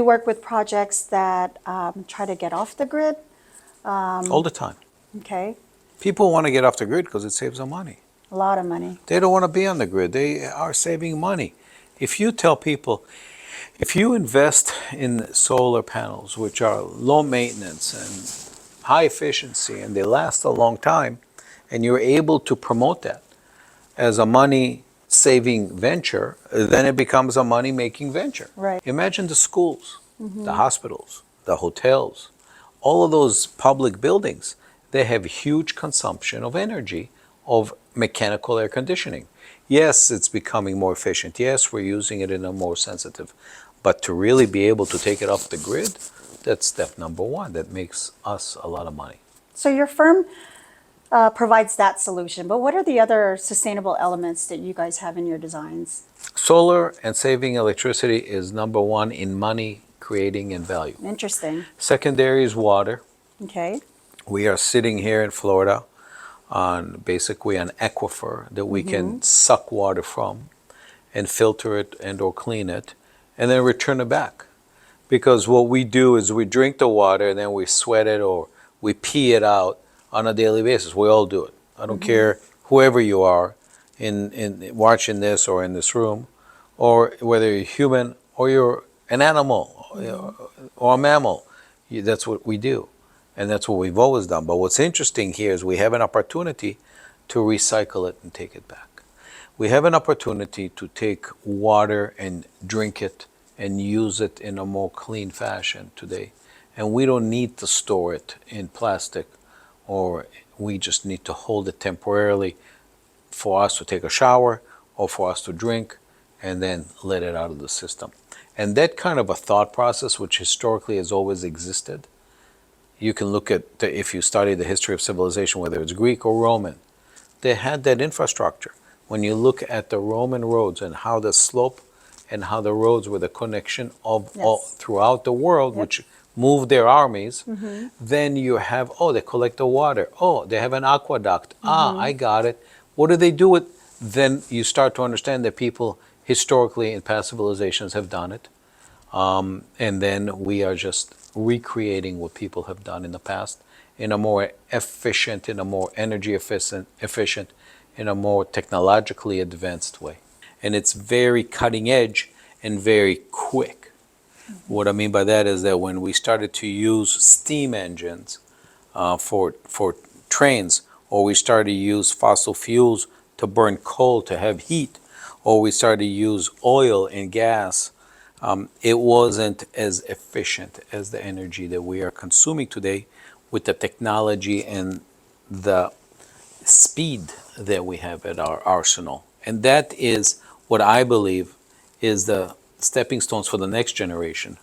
you work with projects that try to get off the grid? All the time. Okay, People want to get off the grid because it saves them money. a lot of money. They don't want to be on the grid. They are saving money. If you tell people, if you invest in solar panels, which are low maintenance and high efficiency, and they last a long time, and you're able to promote that as a money saving venture, then it becomes a money making venture. Right. Imagine the schools, the hospitals, the hotels, all of those public buildings. They have huge consumption of energy of mechanical air conditioning. Yes, it's becoming more efficient. Yes, we're using it in a more sensitive. But to really be able to take it off the grid, that's step number one. That makes us a lot of money. So your firm provides that solution, but what are the other sustainable elements that you guys have in your designs? Solar and saving electricity is number one in money creating and value. Interesting. Secondary is water. Okay. We are sitting here in Florida on basically an aquifer that we can suck water from and filter it and or clean it and then return it back. Because what we do is we drink the water and then we sweat it or we pee it out on a daily basis. We all do it. I don't care whoever you are in watching this or in this room, or whether you're human or you're an animal or a mammal. That's what we do. And that's what we've always done. But what's interesting here is we have an opportunity to recycle it and take it back. We have an opportunity to take water and drink it and use it in a more clean fashion today. And we don't need to store it in plastic, or we just need to hold it temporarily for us to take a shower or for us to drink and then let it out of the system. And that kind of a thought process, which historically has always existed, you can look at, if you study the history of civilization, whether it's Greek or Roman, they had that infrastructure. When you look at the Roman roads and how the slope and how the roads were the connection of all throughout the world, which moved their armies, then you have, they collect the water. Oh, they have an aqueduct. I got it. What do they do with? Then you start to understand that people historically in past civilizations have done it. And then we are just recreating what people have done in the past in a more efficient, in a more energy efficient, in a more technologically advanced way. And it's very cutting edge and very quick. What I mean by that is that when we started to use steam engines for trains, or we started to use fossil fuels to burn coal to have heat, or we started to use oil and gas, it wasn't as efficient as the energy that we are consuming today with the technology and the speed that we have at our arsenal. And that is what I believe is the stepping stones for the next generation